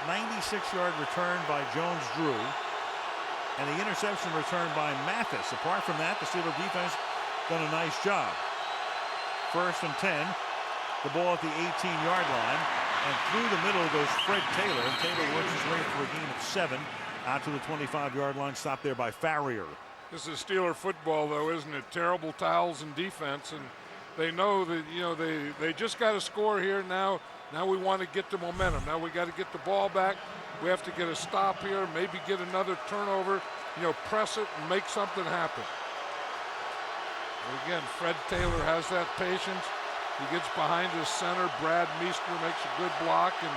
96-yard return by Jones-Drew, and the interception return by Mathis. Apart from that, the Steeler defense done a nice job. 1st and 10, the ball at the 18-yard line, and through the middle goes Fred Taylor, and Taylor works his way for a gain of 7 out to the 25-yard line, stopped there by Farrier. This is Steeler football, though, isn't it? Terrible towels and defense, and they know that, you know, they just got to score here now. Now we want to get the momentum. Now we got to get the ball back. We have to get a stop here, maybe get another turnover, you know, press it and make something happen. And again, Fred Taylor has that patience. He gets behind his center. Brad Meester makes a good block and,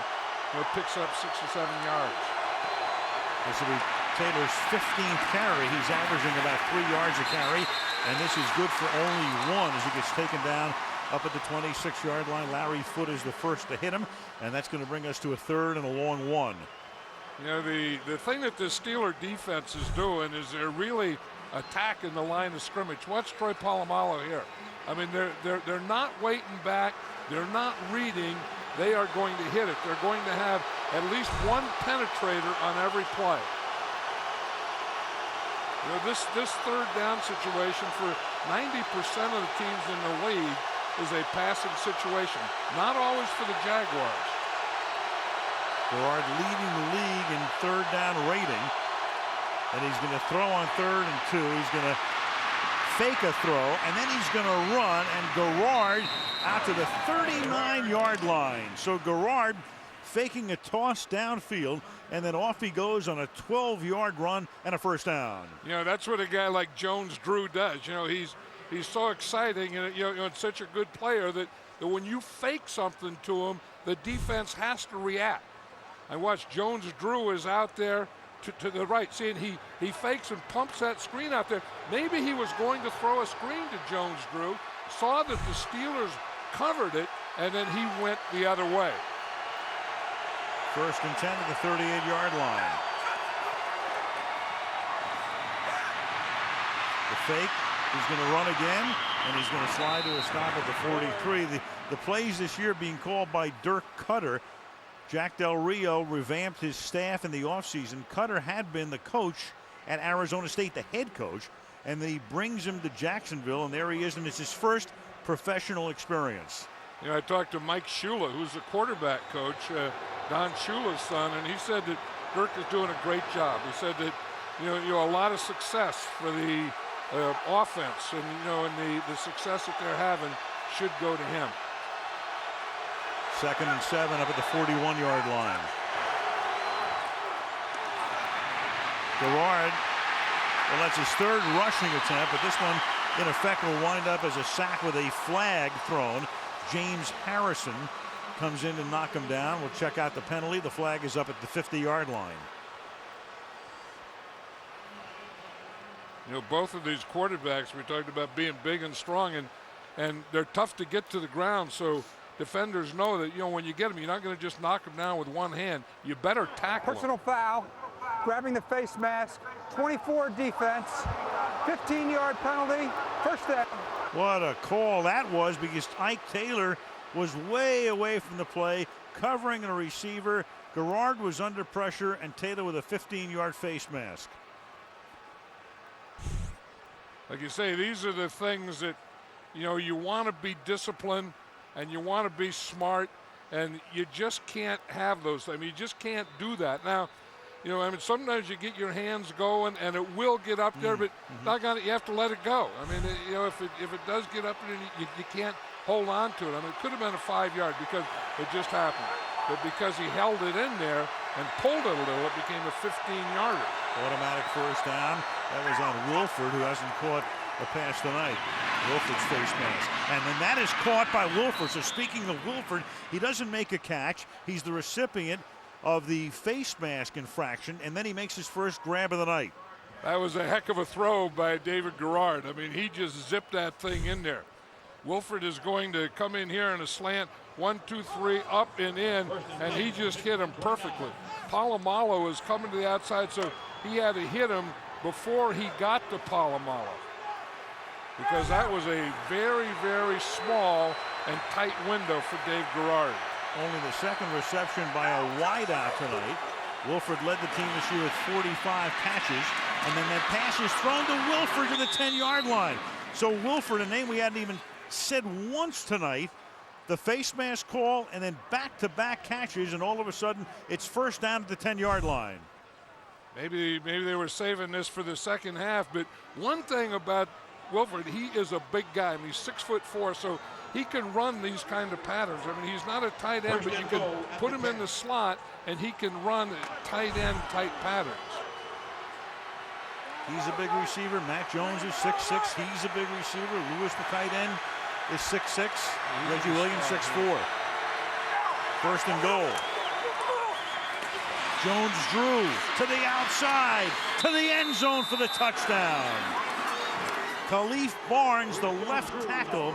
you know, picks up 6 or 7 yards. This will be Taylor's 15th carry. He's averaging about 3 yards a carry, and this is good for only 1 as he gets taken down up at the 26-yard line. Larry Foote is the first to hit him, and that's going to bring us to a 3rd and a long 1. You know, the thing that the Steeler defense is doing is they're really attacking the line of scrimmage. Watch Troy Polamalu here. I mean, they're not waiting back. They're not reading. They are going to hit it. They're going to have at least one penetrator on every play. You know, this 3rd down situation for 90% of the teams in the league is a passing situation. Not always for the Jaguars. Garrard leading the league in 3rd down rating. And he's going to throw on 3rd and 2. He's going to fake a throw, and then he's going to run, and Garrard out to the 39-yard line. So Garrard faking a toss downfield, and then off he goes on a 12-yard run and a 1st down. You know, that's what a guy like Jones-Drew does. You know, he's so exciting, and you know, it's such a good player that when you fake something to him, the defense has to react. I watched Jones-Drew is out there to the right. See, and he fakes and pumps that screen out there. Maybe he was going to throw a screen to Jones-Drew, saw that the Steelers covered it, and then he went the other way. 1st and 10 at the 38-yard line. The fake, he's going to run again, and he's going to slide to a stop at the 43. The plays this year being called by Dirk Cutter. Jack Del Rio revamped his staff in the offseason. Cutter had been the coach at Arizona State, the head coach, and then he brings him to Jacksonville, and there he is, and it's his first professional experience. You know, I talked to Mike Shula, who's the quarterback coach, Don Shula's son, and he said that Dirk is doing a great job. He said that, you know, a lot of success for the offense, and, you know, and the success that they're having should go to him. 2nd and 7 up at the 41-yard line. Garrard, well, that's his 3rd rushing attempt, but this one, in effect, will wind up as a sack with a flag thrown. James Harrison comes in to knock him down. We'll check out the penalty. The flag is up at the 50-yard line. You know, both of these quarterbacks, we talked about being big and strong, and they're tough to get to the ground, so defenders know that, you know, when you get them, you're not going to just knock them down with one hand. You better tackle them. Personal foul, grabbing the face mask, 24 defense, 15-yard penalty, 1st down. What a call that was, because Ike Taylor was way away from the play, covering a receiver. Garrard was under pressure, and Taylor with a 15-yard face mask. Like you say, these are the things that, you know, you want to be disciplined and you want to be smart, and you just can't have those. I mean, you just can't do that. Now, you know, I mean, sometimes you get your hands going and it will get up there, but doggone it, you have to let it go. I mean, you know, if it does get up there, you can't hold on to it. I mean, it could have been a 5-yard because it just happened. But because he held it in there and pulled it a little, it became a 15-yarder. Automatic 1st down. That was on Wilford, who hasn't caught a pass tonight. Wilford's face mask. And then that is caught by Wilford. So speaking of Wilford, he doesn't make a catch. He's the recipient of the face mask infraction, and then he makes his first grab of the night. That was a heck of a throw by David Garrard. I mean, he just zipped that thing in there. Wilford is going to come in here in a slant, 1, 2, 3, up and in, and he just hit him perfectly. Polamalu is coming to the outside, so he had to hit him before he got to Polamalu, because that was a very, very small and tight window for Dave Garrard. only the second reception by a wideout tonight. Wilford led the team this year with 45 catches, and then that pass is thrown to Wilford to the 10-yard line. So Wilford, a name we hadn't even said once tonight, the face mask call and then back-to-back catches, and all of a sudden it's first down at the 10-yard line. Maybe they were saving this for the second half, but one thing about Wilford, he is a big guy. I mean, he's 6'4", so he can run these kind of patterns. I mean, he's not a tight end, but you can put him in the slot and he can run tight end type patterns. He's a big receiver. Mac Jones is 6'6". He's a big receiver. Lewis, the tight end, is 6'6". Reggie Williams, 6'4". First and goal. Jones drew to the outside, to the end zone for the touchdown. Khalif Barnes, the left tackle,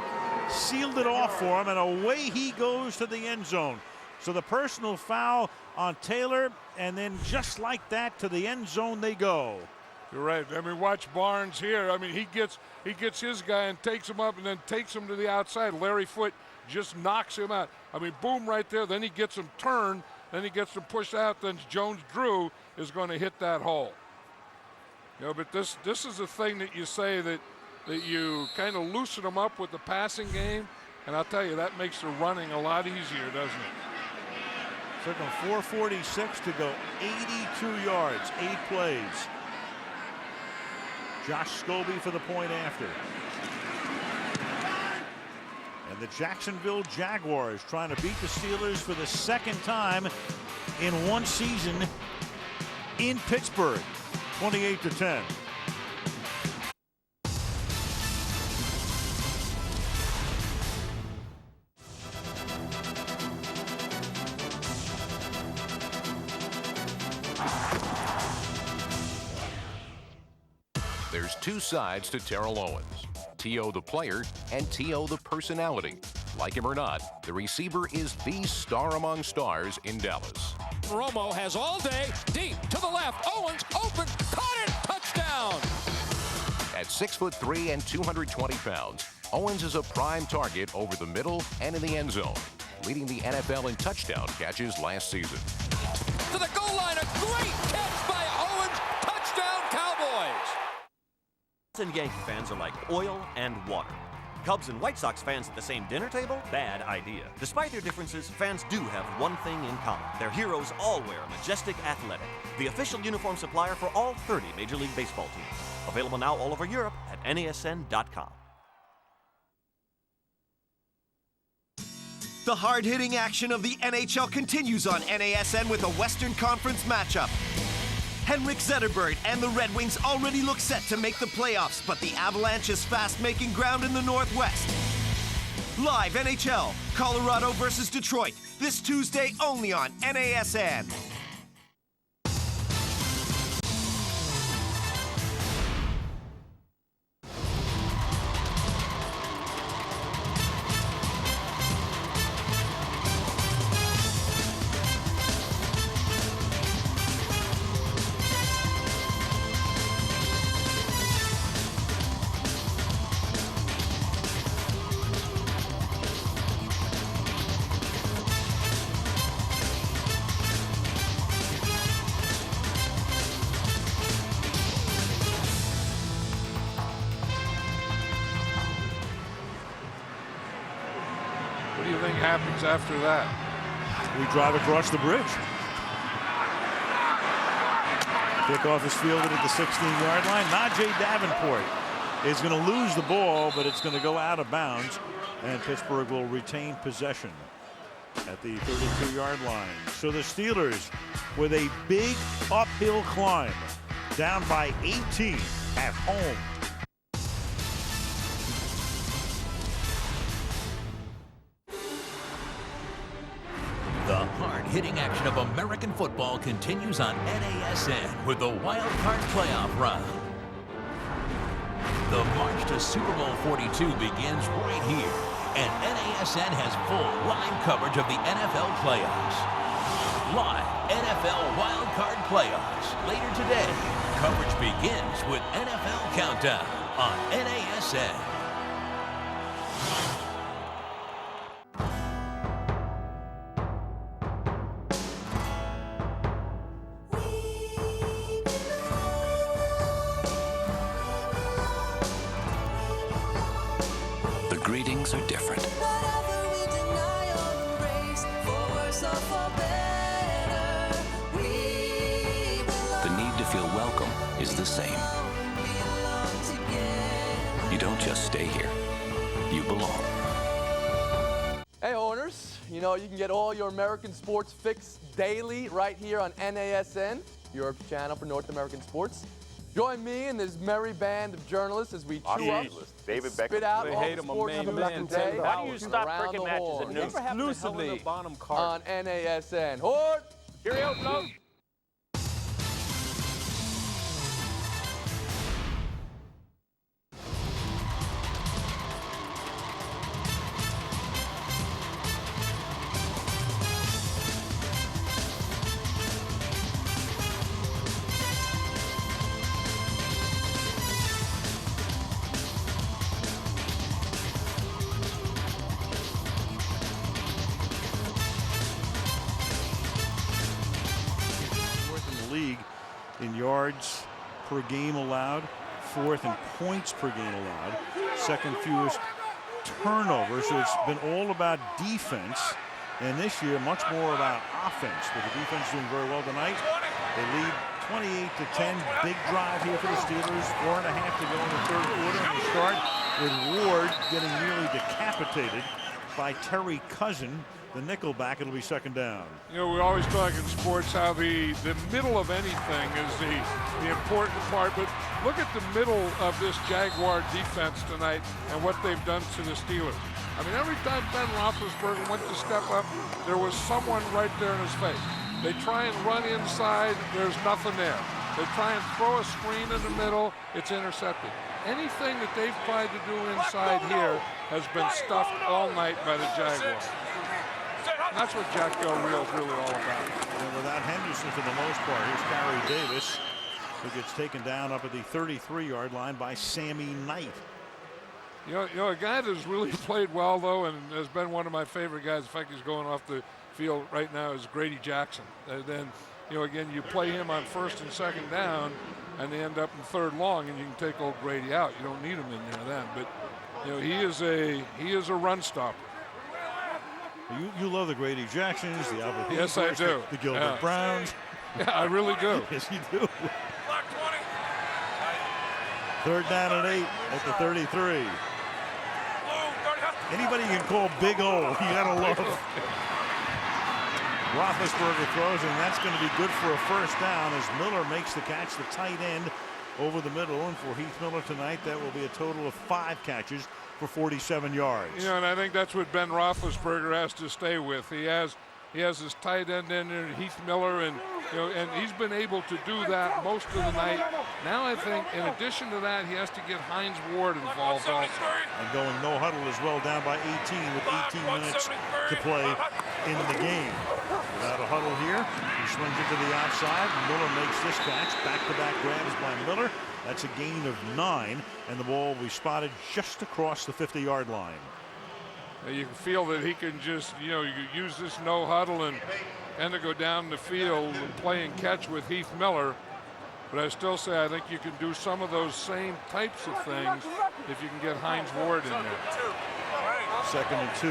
sealed it off for him, and away he goes to the end zone. So the personal foul on Taylor, and then just like that, to the end zone they go. You're right. I mean, watch Barnes here. I mean, he gets his guy and takes him up and then takes him to the outside. Larry Foote just knocks him out. I mean, boom, right there. Then he gets him turned. Then he gets him pushed out. Then Jones-Drew is going to hit that hole. You know, but this is the thing that you say that you kind of loosen them up with the passing game, and I'll tell you, that makes the running a lot easier, doesn't it? Took him 4:46 to go 82 yards, 8 plays. Josh Scobie for the point after. And the Jacksonville Jaguars trying to beat the Steelers for the second time in one season in Pittsburgh, 28-10. There's two sides to Terrell Owens. T.O. the player and T.O. the personality. Like him or not, the receiver is the star among stars in Dallas. Romo has all day, deep to the left. Owens open, caught it, touchdown! At 6'3" and 220 pounds, Owens is a prime target over the middle and in the end zone, leading the NFL in touchdown catches last season. To the goal line, a great catch by Owens, touchdown Cowboys! And Yankee fans are like oil and water. Cubs and White Sox fans at the same dinner table? Bad idea. Despite their differences, fans do have one thing in common. Their heroes all wear Majestic Athletic, the official uniform supplier for all 30 Major League Baseball teams. Available now all over Europe at NASN.com. The hard-hitting action of the NHL continues on NASN with a Western Conference matchup. Henrik Zetterberg and the Red Wings already look set to make the playoffs, but the Avalanche is fast making ground in the Northwest. Live NHL, Colorado versus Detroit, this Tuesday only on NASN. What do you think happens after that? We drive across the bridge. Kickoff is fielded at the 16-yard line. Najee Davenport is going to lose the ball, but it's going to go out of bounds, and Pittsburgh will retain possession at the 32-yard line. So the Steelers with a big uphill climb, down by 18 at home. The hard-hitting action of American football continues on NASN with the Wild Card playoff round. The march to Super Bowl 42 begins right here, and NASN has full live coverage of the NFL playoffs. Live NFL Wild Card playoffs later today. Coverage begins with NFL Countdown on NASN. ratings are different. The need to feel welcome is the same. You don't just stay here, you belong. Hey owners, you know you can get all your American sports fix daily right here on NASN, Europe's channel for North American sports. Join me and this merry band of journalists as we chew up, David spit out all the sports news of the day. Why do you stop cricket matches at noon? Exclusively on NASN. Hort! Cheerio, folks. League in yards per game allowed, fourth in points per game allowed, second fewest turnovers. So it's been all about defense, and this year much more about offense, with the defense doing very well tonight. They lead 28-10. Big drive here for the Steelers. 4.5 to go in the third quarter, and they start with Ward getting nearly decapitated by Terry Cousin, the nickelback. It'll be second down. You know, we always talk in sports how the middle of anything is the important part, but look at the middle of this Jaguar defense tonight and what they've done to the Steelers. I mean, every time Ben Roethlisberger went to step up, there was someone right there in his face. They try and run inside, there's nothing there. They try and throw a screen in the middle, it's intercepted. Anything that they've tried to do inside here has been stuffed all night by the Jaguars. That's what Jack Del Rio is really all about. And without Henderson for the most part, here's Gary Davis, who gets taken down up at the 33-yard line by Sammy Knight. You know, a guy that's really played well, though, and has been one of my favorite guys, in fact, he's going off the field right now, is Grady Jackson. And then, you know, again, you play him on first and second down, and they end up in third long, and you can take old Grady out. You don't need him in there then. But, you know, he is a run stopper. You love the Grady Jacksons, the Albert Yes, I do. The Gilbert Browns. Yeah, I really do. Yes, you do. Third down and 8 at the 33. Anybody you can call Big O, you gotta love. Roethlisberger throws, and that's going to be good for a first down as Miller makes the catch, the tight end over the middle. And for Heath Miller tonight, that will be a total of 5 catches for 47 yards. You know, and I think that's what Ben Roethlisberger has to stay with. He has his tight end in there, Heath Miller, and you know, and he's been able to do that most of the night. Now I think, in addition to that, he has to get Hines Ward involved also. And going no huddle as well, down by 18 with 18 minutes to play in the game. Without a huddle here, he swings it to the outside. Miller makes this catch. Back-to-back grabs by Miller. That's a gain of 9, and the ball will be spotted just across the 50-yard line. You can feel that he can just, you know, you use this no huddle and to go down the field and play and catch with Heath Miller. But I still say I think you can do some of those same types of things if you can get Hines Ward in there. Second and 2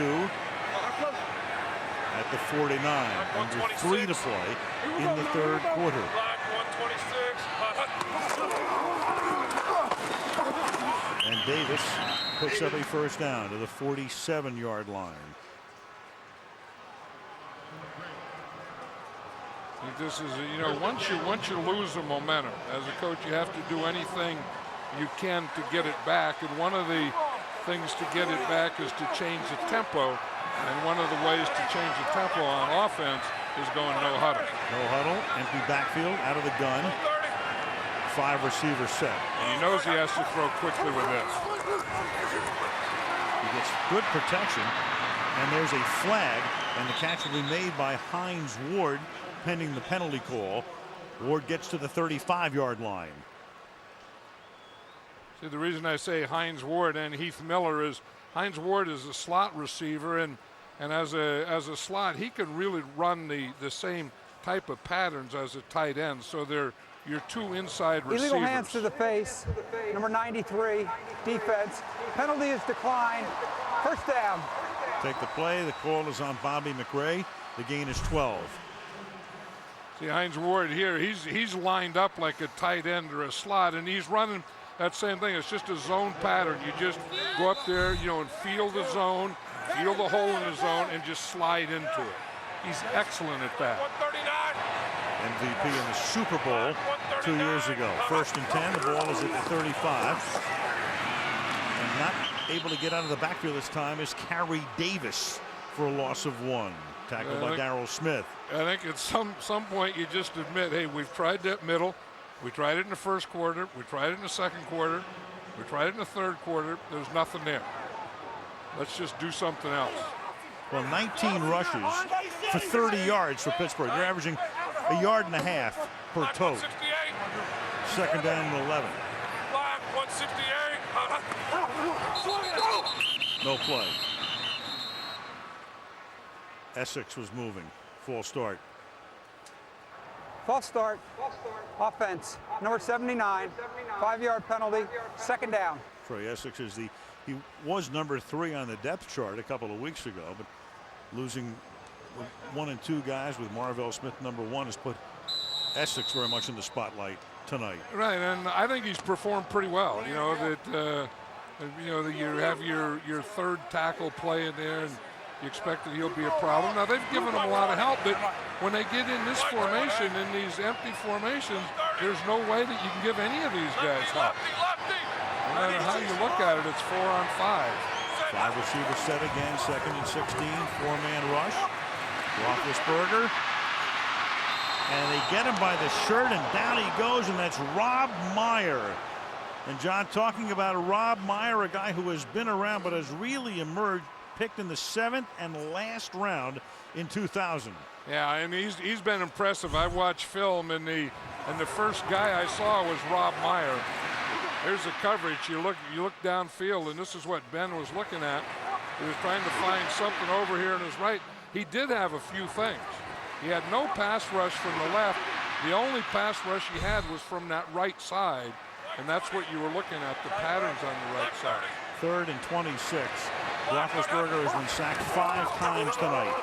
at the 49. Under 3 to play in the third quarter. And Davis picks up a first down to the 47-yard line. I think this is, you know, once you lose the momentum as a coach, you have to do anything you can to get it back. And one of the things to get it back is to change the tempo. And one of the ways to change the tempo on offense is going no huddle. No huddle, empty backfield, out of the gun. 5 receiver set. And he knows he has to throw quickly with this. He gets good protection, and there's a flag, and the catch will be made by Hines Ward, pending the penalty call. Ward gets to the 35-yard line. See, the reason I say Hines Ward and Heath Miller is Hines Ward is a slot receiver, and as a slot, he can really run the same type of patterns as a tight end. So they're your 2 inside receivers. Illegal hands to the face, number 93, defense. Penalty is declined. First down. Take the play. The call is on Bobby McRae. The gain is 12. See, Hines Ward here, he's lined up like a tight end or a slot, and he's running that same thing. It's just a zone pattern. You just go up there, you know, and feel the zone, feel the hole in the zone, and just slide into it. He's excellent at that. MVP in the Super Bowl 2 years ago. 1st and 10. The ball is at the 35. And not able to get out of the backfield this time is Carey Davis for a loss of 1. Tackled by Darrell Smith. I think at some point you just admit, hey, we've tried that middle. We tried it in the first quarter. We tried it in the second quarter. We tried it in the third quarter. There's nothing there. Let's just do something else. Well, 19 rushes for 30 yards for Pittsburgh. They're averaging a yard and a half per toe. 2nd down and 11. No play. Essex was moving. False start. False start. Offense. Number 79. 5-yard penalty. 2nd down. Troy Essex is he was number 3 on the depth chart a couple of weeks ago, but losing 1 and 2 guys with Marvell Smith number 1 has put Essex very much in the spotlight tonight. Right, and I think he's performed pretty well. You know that that you have your third tackle play in there, and you expect that he'll be a problem. Now they've given him a lot of help, but when they get in this formation, in these empty formations, there's no way that you can give any of these guys help. No matter how you look at it, it's 4 on 5. 5 receivers set again. 2nd and 16. 4-man rush. Roethlisberger. And they get him by the shirt, and down he goes, and that's Rob Meyer. And John, talking about Rob Meyer, a guy who has been around but has really emerged, picked in the 7th and last round in 2000. Yeah, and he's been impressive. I watched film, and the first guy I saw was Rob Meyer. Here's the coverage. You look downfield, and this is what Ben was looking at. He was trying to find something over here on his right. He did have a few things. He had no pass rush from the left. The only pass rush he had was from that right side, and that's what you were looking at, the patterns on the right side. 3rd and 26. Roethlisberger has been sacked 5 times tonight.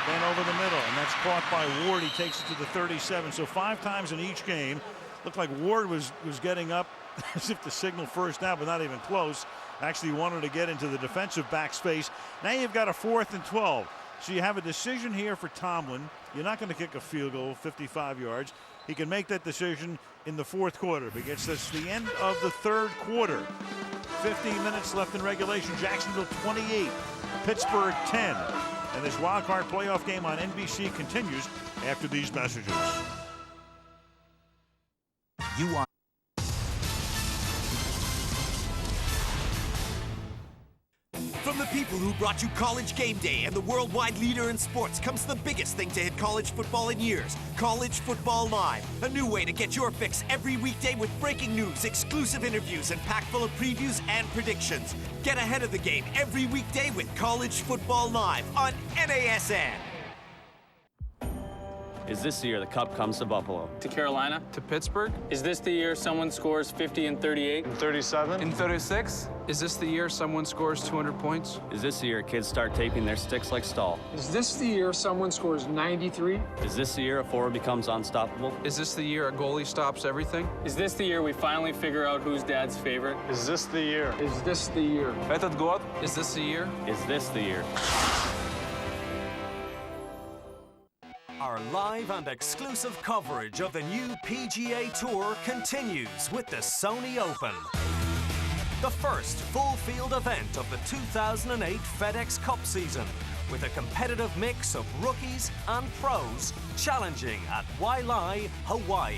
Then over the middle, and that's caught by Ward. He takes it to the 37. So 5 times in each game. Looked like Ward was getting up as if to signal first down, but not even close. Actually wanted to get into the defensive back space. Now you've got a 4th and 12. So you have a decision here for Tomlin. You're not going to kick a field goal 55 yards. He can make that decision in the 4th quarter because that's the end of the 3rd quarter. 15 minutes left in regulation. Jacksonville 28, Pittsburgh 10. And this wild card playoff game on NBC continues after these messages. You are From the people who brought you College Game Day and the worldwide leader in sports comes the biggest thing to hit college football in years, College Football Live. A new way to get your fix every weekday with breaking news, exclusive interviews, and packed full of previews and predictions. Get ahead of the game every weekday with College Football Live on NASN. Is this the year the Cup comes to Buffalo? To Carolina? To Pittsburgh? Is this the year someone scores 50 and 38? And 37? And 36? Is this the year someone scores 200 points? Is this the year kids start taping their sticks like Stahl? Is this the year someone scores 93? Is this the year a forward becomes unstoppable? Is this the year a goalie stops everything? Is this the year we finally figure out who's dad's favorite? Is this the year? Is this the year? Этот год? Is this the year? Is this the year? Our live and exclusive coverage of the new PGA Tour continues with the Sony Open. The first full-field event of the 2008 FedEx Cup season, with a competitive mix of rookies and pros challenging at Wailea, Hawaii.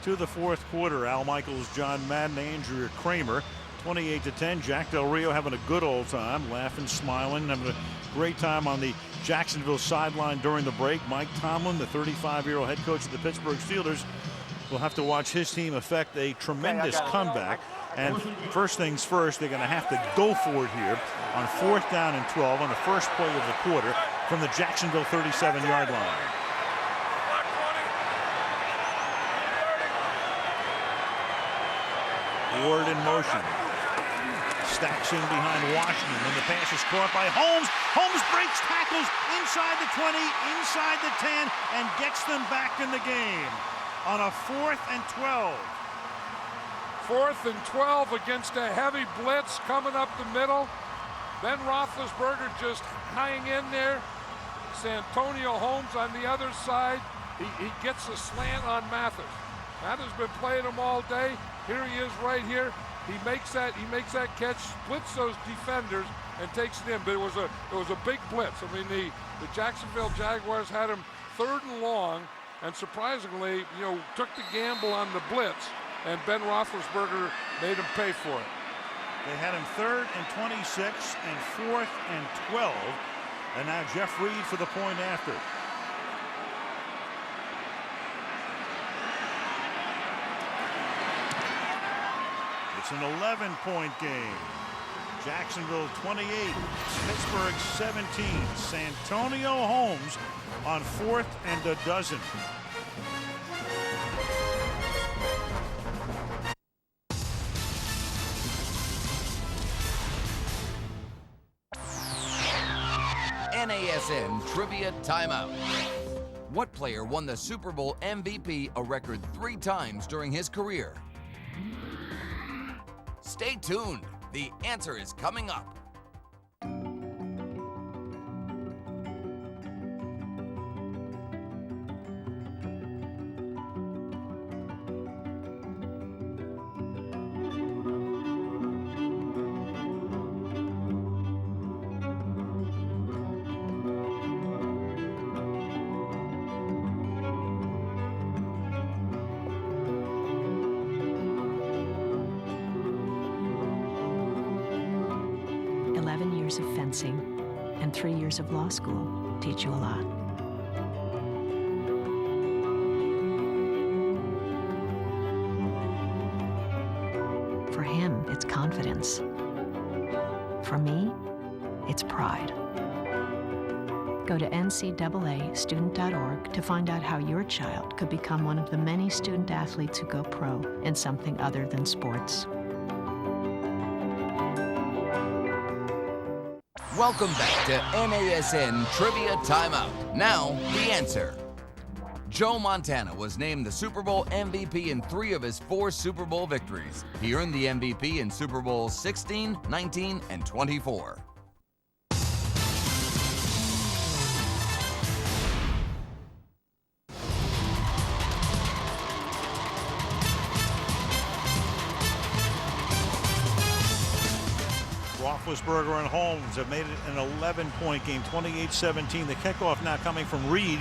to the fourth quarter. Al Michaels, John Madden, Andrew Kramer, 28-10. Jack Del Rio having a good old time, laughing, smiling, having a great time on the Jacksonville sideline during the break. Mike Tomlin, the 35-year-old head coach of the Pittsburgh Steelers, will have to watch his team effect a tremendous comeback. And first things first, they're going to have to go for it here on 4th down and 12 on the first play of the quarter from the Jacksonville 37-yard line. Ward in motion. Stacks in behind Washington, and the pass is caught by Holmes. Holmes breaks tackles inside the 20, inside the 10, and gets them back in the game on a 4th and 12. 4th and 12 against a heavy blitz coming up the middle. Ben Roethlisberger just hanging in there. Santonio Holmes on the other side. He gets a slant on Mathis. Mathis has been playing him all day. Here he is right here. He makes that catch, splits those defenders, and takes it in. But it was a big blitz. I mean, the Jacksonville Jaguars had him 3rd and long, and surprisingly, took the gamble on the blitz, and Ben Roethlisberger made him pay for it. They had him 3rd and 26 and 4th and 12, and now Jeff Reed for the point after. It's an 11-point game. Jacksonville 28, Pittsburgh 17. Santonio Holmes on 4th and a dozen. NASN Trivia Timeout. What player won the Super Bowl MVP a record 3 times during his career? Stay tuned. The answer is coming up. Of fencing and 3 years of law school teach you a lot. For him, it's confidence. For me, it's pride. Go to ncaa.student.org to find out how your child could become one of the many student athletes who go pro in something other than sports. Welcome back to NASN Trivia Timeout. Now, the answer. Joe Montana was named the Super Bowl MVP in 3 of his 4 Super Bowl victories. He earned the MVP in Super Bowls 16, 19, and 24. Roethlisberger and Holmes have made it an 11-point game, 28-17. The kickoff now coming from Reed.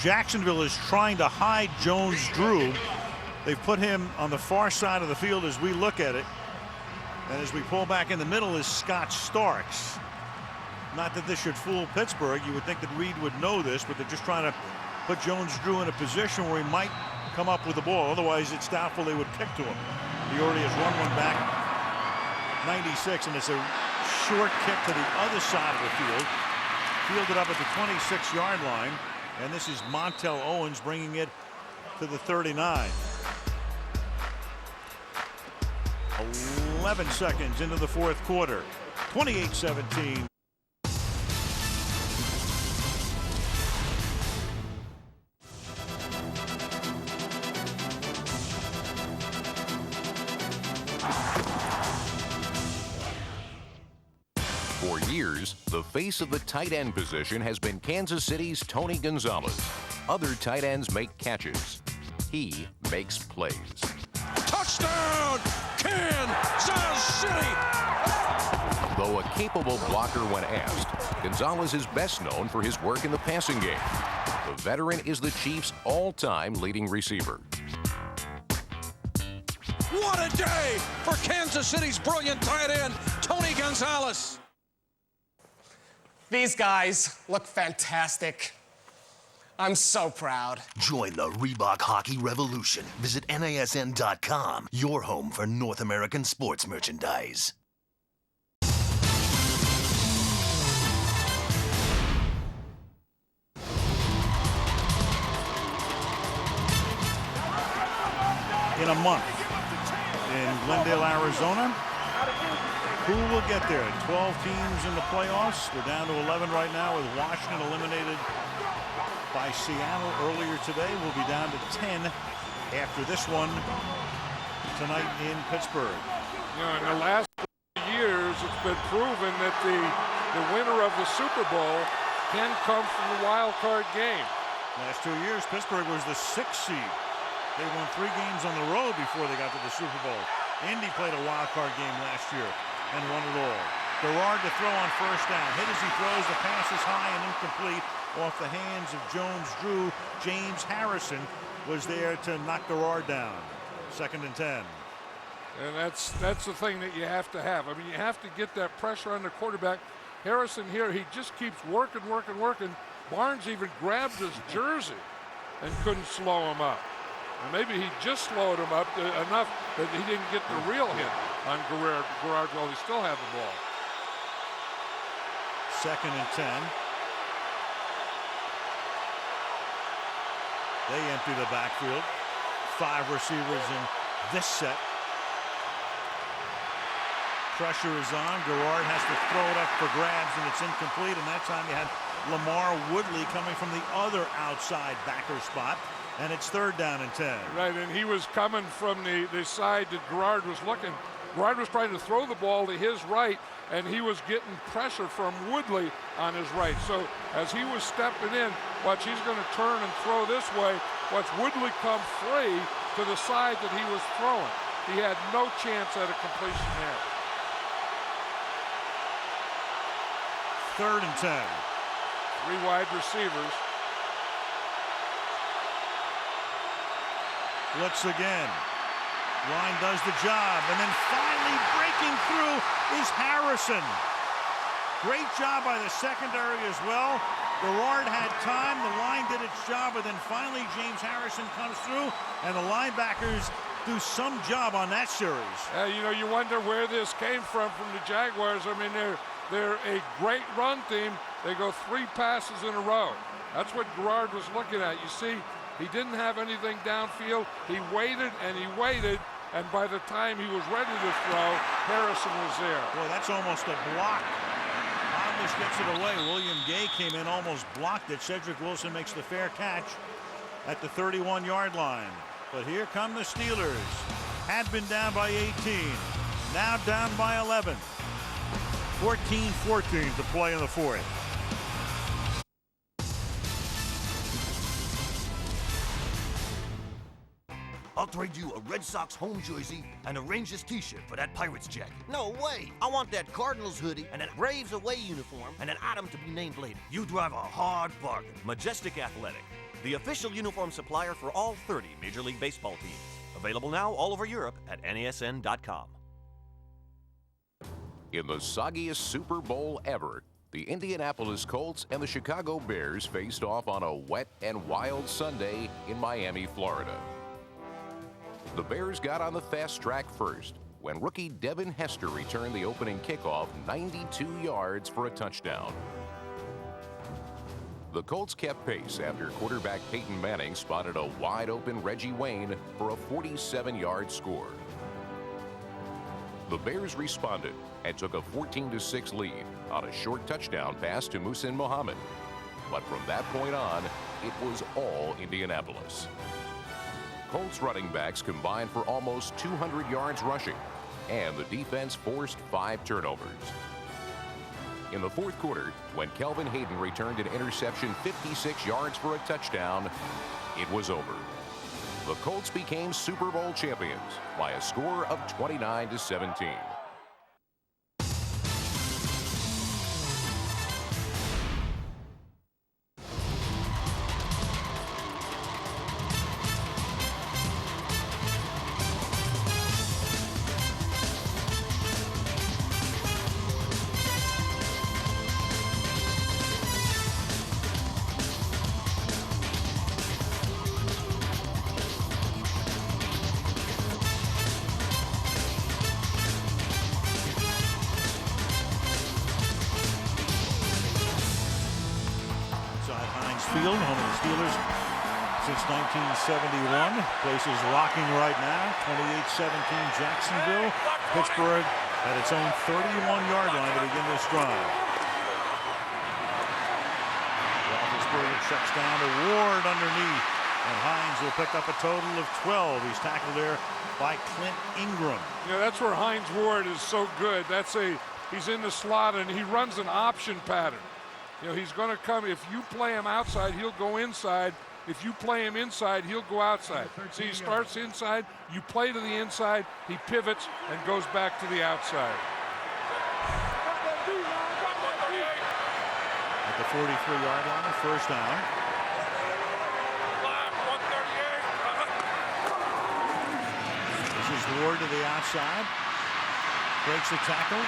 Jacksonville is trying to hide Jones-Drew. They've put him on the far side of the field as we look at it. And as we pull back in the middle is Scott Starks. Not that this should fool Pittsburgh. You would think that Reed would know this, but they're just trying to put Jones-Drew in a position where he might come up with the ball. Otherwise, it's doubtful they would kick to him. He already has run one back. 96, and it's a short kick to the other side of the field. Fielded up at the 26-yard line, and this is Montel Owens bringing it to the 39. 11 seconds into the fourth quarter. 28-17. For years, the face of the tight end position has been Kansas City's Tony Gonzalez. Other tight ends make catches. He makes plays. Touchdown, Kansas City! Though a capable blocker when asked, Gonzalez is best known for his work in the passing game. The veteran is the Chiefs' all-time leading receiver. What a day for Kansas City's brilliant tight end, Tony Gonzalez. These guys look fantastic. I'm so proud. Join the Reebok Hockey Revolution. Visit NASN.com, your home for North American sports merchandise. In a month in Glendale, Arizona. Who will get there? 12 teams in the playoffs. We're down to 11 right now with Washington eliminated by Seattle earlier today. We'll be down to 10 after this one tonight in Pittsburgh. You know, in the last years, it's been proven that the winner of the Super Bowl can come from the wild card game. Last 2 years, Pittsburgh was the 6th seed. They won 3 games on the road before they got to the Super Bowl. Indy played a wild card game last year and won it all. Garrard to throw on first down. Hit as he throws. The pass is high and incomplete off the hands of Jones-Drew. James Harrison was there to knock Garrard down. 2nd and 10. And that's the thing that you have to have. I mean, you have to get that pressure on the quarterback. Harrison here, he just keeps working. Barnes even grabbed his jersey and couldn't slow him up. And maybe he just slowed him up enough that he didn't get the real hit on Garrard while he still had the ball. 2nd and 10. They empty the backfield. 5 receivers in this set. Pressure is on. Garrard has to throw it up for grabs, and it's incomplete. And that time you had Lamar Woodley coming from the other outside backer spot. And it's 3rd down and 10. Right, and he was coming from the side that Garrard was looking. Garrard was trying to throw the ball to his right, and he was getting pressure from Woodley on his right. So as he was stepping in, watch, he's going to turn and throw this way. Watch Woodley come free to the side that he was throwing. He had no chance at a completion there. 3rd and 10. 3 wide receivers. Blitz again. Line does the job, and then finally breaking through is Harrison. Great job by the secondary as well. Garrard had time, the line did its job, and then finally James Harrison comes through, and the linebackers do some job on that series. You know, you wonder where this came from the Jaguars. I mean, they're a great run team. They go 3 passes in a row. That's what Garrard was looking at. You see, he didn't have anything downfield. He waited, and by the time he was ready to throw, Harrison was there. Well, that's almost a block. Conless gets it away. William Gay came in, almost blocked it. Cedric Wilson makes the fair catch at the 31-yard line. But here come the Steelers. Had been down by 18, now down by 11. 14-14 to play in the 4th. I'll trade you a Red Sox home jersey and a Rangers t-shirt for that Pirates jacket. No way. I want that Cardinals hoodie and that Braves away uniform and an item to be named later. You drive a hard bargain. Majestic Athletic, the official uniform supplier for all 30 Major League Baseball teams. Available now all over Europe at NASN.com. In the soggiest Super Bowl ever, the Indianapolis Colts and the Chicago Bears faced off on a wet and wild Sunday in Miami, Florida. The Bears got on the fast track first when rookie Devin Hester returned the opening kickoff 92 yards for a touchdown. The Colts kept pace after quarterback Peyton Manning spotted a wide-open Reggie Wayne for a 47-yard score. The Bears responded and took a 14-6 lead on a short touchdown pass to Muhsin Muhammad. But from that point on, it was all Indianapolis. Colts running backs combined for almost 200 yards rushing, and the defense forced 5 turnovers. In the 4th quarter, when Kelvin Hayden returned an interception 56 yards for a touchdown, it was over. The Colts became Super Bowl champions by a score of 29-17. Field, home of the Steelers since 1971. Place is rocking right now. 28-17 Jacksonville. Pittsburgh at its own 31-yard line to begin this drive. Roethlisberger checks down to Ward underneath, and Hines will pick up a total of 12. He's tackled there by Clint Ingram. Yeah, that's where Hines Ward is so good. He's in the slot and he runs an option pattern. You know, he's going to come. If you play him outside, he'll go inside. If you play him inside, he'll go outside. See, he starts inside, you play to the inside, he pivots and goes back to the outside. At the 43-yard line, first down. This is Ward to the outside. Breaks the tackle,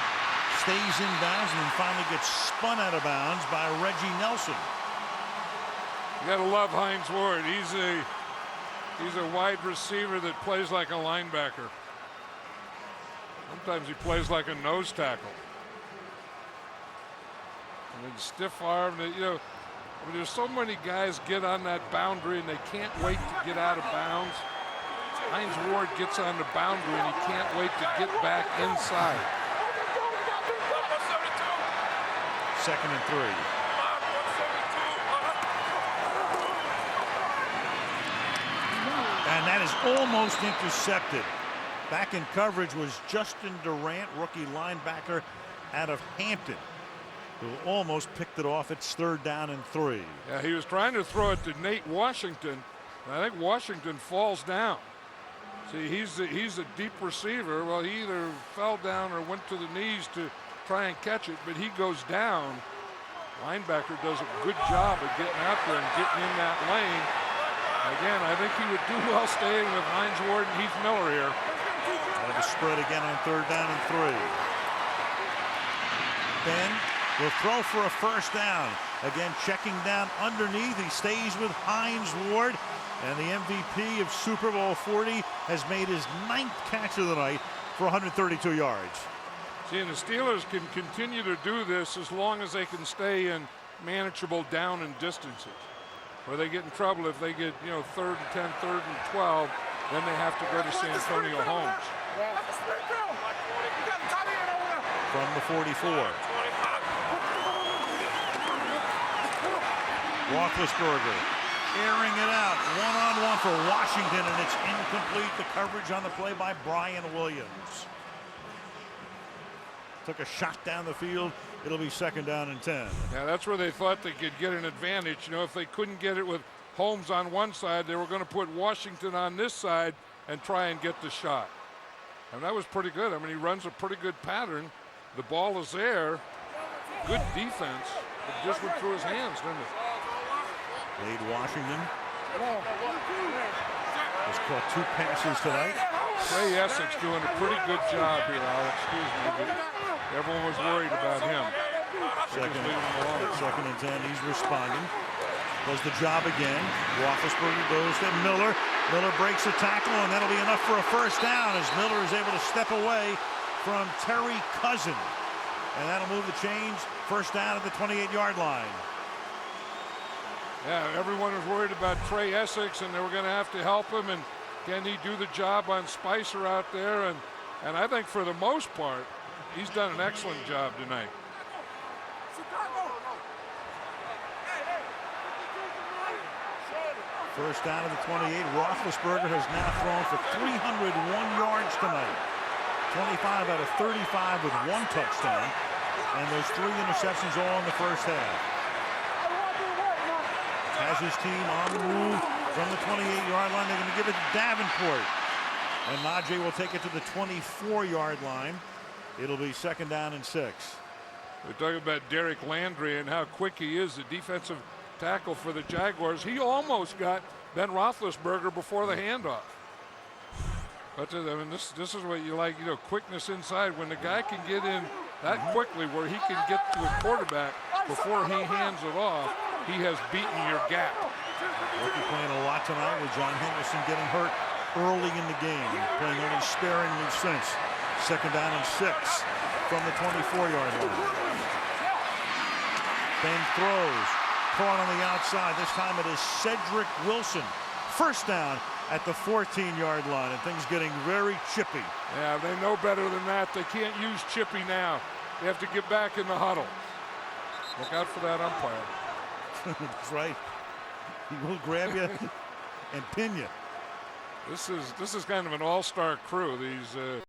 stays in bounds, and then finally gets spun out of bounds by Reggie Nelson. You gotta love Hines Ward. He's a wide receiver that plays like a linebacker. Sometimes he plays like a nose tackle. I mean, stiff arm. You know, I mean, there's so many guys get on that boundary and they can't wait to get out of bounds. Hines Ward gets on the boundary and he can't wait to get back inside. 2nd and 3. And that is almost intercepted. Back in coverage was Justin Durant, rookie linebacker out of Hampton, who almost picked it off. It's 3rd down and 3. Yeah, he was trying to throw it to Nate Washington. I think Washington falls down. See, he's a deep receiver. Well, he either fell down or went to the knees to try and catch it, but he goes down. Linebacker does a good job of getting out there and getting in that lane. Again, I think he would do well staying with Hines Ward and Heath Miller here. Out of the spread again on 3rd down and 3. Ben will throw for a first down. Again, checking down underneath. He stays with Hines Ward. And the MVP of Super Bowl 40 has made his 9th catch of the night for 132 yards. See, and the Steelers can continue to do this as long as they can stay in manageable down and distances. Where they get in trouble if they get, 3rd and 10, 3rd and 12, then they have to go to Santonio Holmes. From the 44. Roethlisberger airing it out, one-on-one for Washington, and it's incomplete. The coverage on the play by Brian Williams. Took a shot down the field. It'll be 2nd down and 10. Yeah, that's where they thought they could get an advantage. If they couldn't get it with Holmes on one side, they were going to put Washington on this side and try and get the shot. And that was pretty good. I mean, he runs a pretty good pattern. The ball is there. Good defense. It just went through his hands, didn't it? Wade Washington has caught 2 passes tonight. Trey Essex doing a pretty good job here, Alex. Excuse me, but everyone was worried about him. 2nd and 10. He's responding. Does the job again. Roethlisberger goes to Miller. Miller breaks a tackle, and that'll be enough for a first down as Miller is able to step away from Terry Cousin. And that'll move the chains. First down at the 28-yard line. Yeah, everyone was worried about Trey Essex, and they were going to have to help him. And can he do the job on Spicer out there? And I think for the most part, he's done an excellent job tonight. First down at the 28. Roethlisberger has now thrown for 301 yards tonight. 25 out of 35 with 1 touchdown. And those 3 interceptions all in the first half. Has his team on the move from the 28-yard line. They're going to give it to Davenport. And Najee will take it to the 24-yard line. It'll be 2nd down and 6. We're talking about Derek Landry and how quick he is, the defensive tackle for the Jaguars. He almost got Ben Roethlisberger before the handoff. But I mean, this is what you like, quickness inside. When the guy can get in that quickly where he can get to the quarterback before he hands it off, he has beaten your gap. Rookie playing a lot tonight with John Henderson getting hurt early in the game, playing only sparingly since. 2nd down and 6 from the 24-yard line. Ben throws, caught on the outside. This time it is Cedric Wilson. First down at the 14-yard line, and things getting very chippy. Yeah, they know better than that. They can't use chippy now. They have to get back in the huddle. Look out for that umpire. That's right. He will grab you and pin you. This is kind of an all-star crew. These